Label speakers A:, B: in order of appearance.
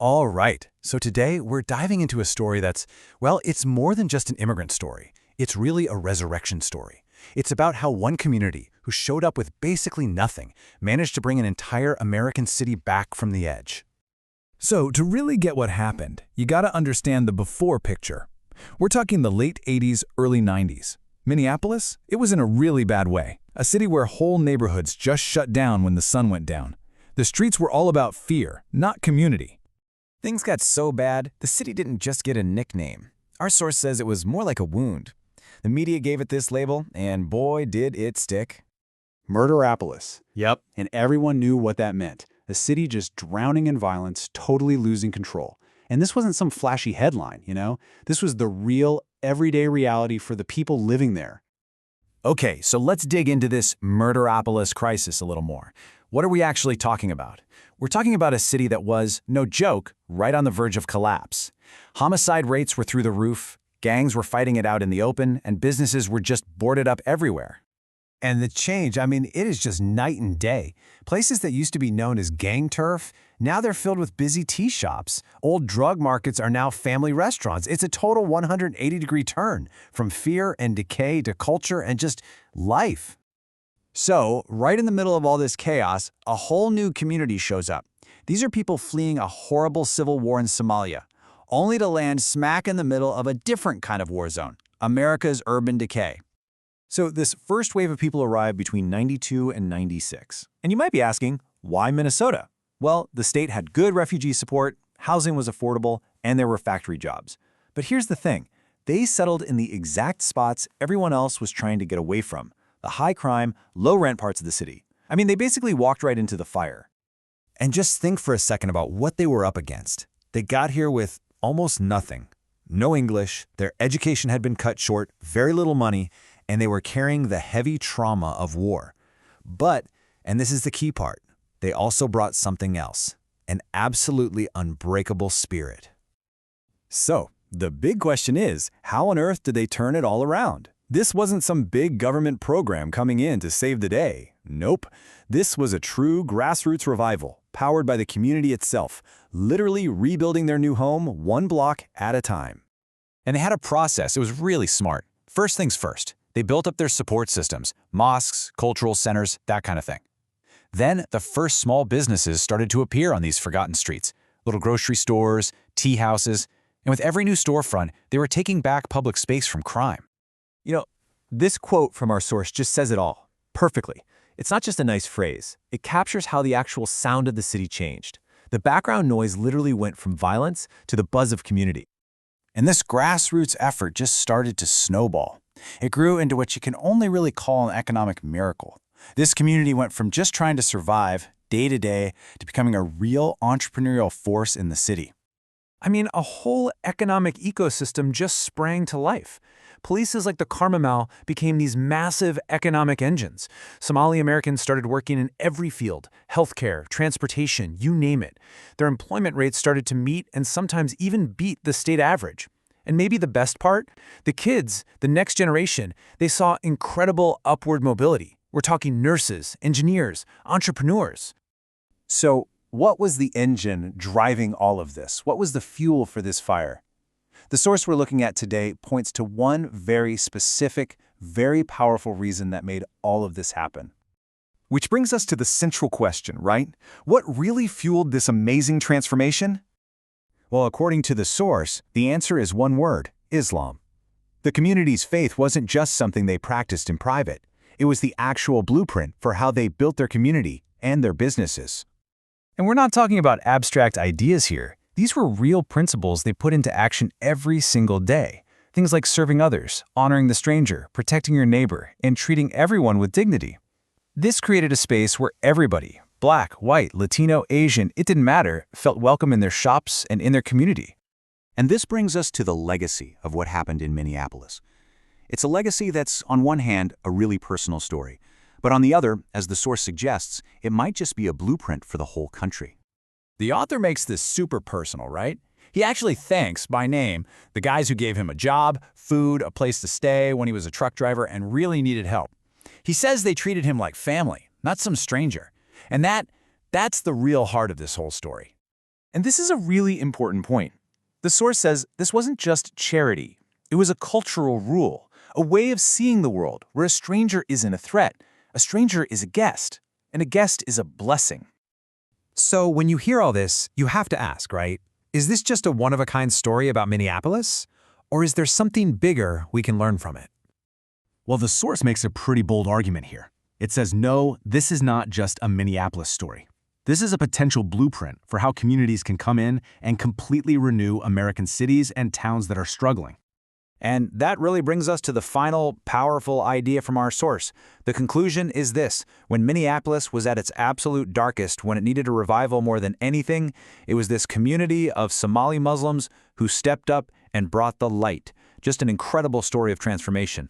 A: All right, so today we're diving into a story that's, well, it's more than just an immigrant story. It's really a resurrection story. It's about how one community, who showed up with basically nothing, managed to bring an entire American city back from the edge.
B: So, to really get what happened, you gotta understand the before picture. We're talking the late 80s, early 90s. Minneapolis? It was in a really bad way. A city where whole neighborhoods just shut down when the sun went down. The streets were all about fear, not community.
C: Things got so bad, the city didn't just get a nickname. Our source says it was more like a wound. The media gave it this label, and boy, did it stick.
D: Murderapolis.
A: Yep.
D: And everyone knew what that meant. A city just drowning in violence, totally losing control. And this wasn't some flashy headline, you know? This was the real, everyday reality for the people living there.
A: Okay, so let's dig into this Murderapolis crisis a little more. What are we actually talking about? We're talking about a city that was, no joke, right on the verge of collapse. Homicide rates were through the roof, gangs were fighting it out in the open, and businesses were just boarded up everywhere.
E: And the change, it is just night and day. Places that used to be known as gang turf, now they're filled with busy tea shops. Old drug markets are now family restaurants. It's a total 180-degree turn, from fear and decay to culture and just life.
F: So, right in the middle of all this chaos, a whole new community shows up. These are people fleeing a horrible civil war in Somalia, only to land smack in the middle of a different kind of war zone, America's urban decay.
C: So this first wave of people arrived between 92 and 96. And you might be asking, why Minnesota? Well, the state had good refugee support, housing was affordable, and there were factory jobs. But here's the thing. They settled in the exact spots everyone else was trying to get away from. The high crime, low rent parts of the city. They basically walked right into the fire.
A: And just think for a second about what they were up against. They got here with almost nothing. No English, their education had been cut short, very little money, and they were carrying the heavy trauma of war. But, and this is the key part, they also brought something else, an absolutely unbreakable spirit.
C: So, the big question is, how on earth did they turn it all around? This wasn't some big government program coming in to save the day. Nope. This was a true grassroots revival, powered by the community itself, literally rebuilding their new home one block at a time.
A: And they had a process. It was really smart. First things first, they built up their support systems, mosques, cultural centers, that kind of thing. Then the first small businesses started to appear on these forgotten streets, little grocery stores, tea houses, and with every new storefront, they were taking back public space from crime.
C: This quote from our source just says it all, perfectly. It's not just a nice phrase. It captures how the actual sound of the city changed. The background noise literally went from violence to the buzz of community.
A: And this grassroots effort just started to snowball. It grew into what you can only really call an economic miracle. This community went from just trying to survive day to day to becoming a real entrepreneurial force in the city.
G: A whole economic ecosystem just sprang to life. Places like the Carmel became these massive economic engines. Somali Americans started working in every field, healthcare, transportation, you name it. Their employment rates started to meet and sometimes even beat the state average. And maybe the best part? The kids, the next generation, they saw incredible upward mobility. We're talking nurses, engineers, entrepreneurs.
C: So, what was the engine driving all of this? What was the fuel for this fire? The source we're looking at today points to one very specific, very powerful reason that made all of this happen. Which brings us to the central question, right? What really fueled this amazing transformation? Well, according to the source, the answer is one word: Islam. The community's faith wasn't just something they practiced in private. It was the actual blueprint for how they built their community and their businesses. And we're not talking about abstract ideas here. These were real principles they put into action every single day. Things like serving others, honoring the stranger, protecting your neighbor, and treating everyone with dignity. This created a space where everybody, Black, white, Latino, Asian, it didn't matter, felt welcome in their shops and in their community.
H: And this brings us to the legacy of what happened in Minneapolis. It's a legacy that's, on one hand, a really personal story, but on the other, as the source suggests, it might just be a blueprint for the whole country.
A: The author makes this super personal, right? He actually thanks, by name, the guys who gave him a job, food, a place to stay when he was a truck driver and really needed help. He says they treated him like family, not some stranger. And that's the real heart of this whole story.
G: And this is a really important point. The source says this wasn't just charity. It was a cultural rule, a way of seeing the world where a stranger isn't a threat. A stranger is a guest, and a guest is a blessing.
E: So when you hear all this, you have to ask, right? Is this just a one-of-a-kind story about Minneapolis? Or is there something bigger we can learn from it?
B: Well, the source makes a pretty bold argument here. It says, no, this is not just a Minneapolis story. This is a potential blueprint for how communities can come in and completely renew American cities and towns that are struggling.
F: And that really brings us to the final, powerful idea from our source. The conclusion is this: when Minneapolis was at its absolute darkest, when it needed a revival more than anything, it was this community of Somali Muslims who stepped up and brought the light. Just an incredible story of transformation.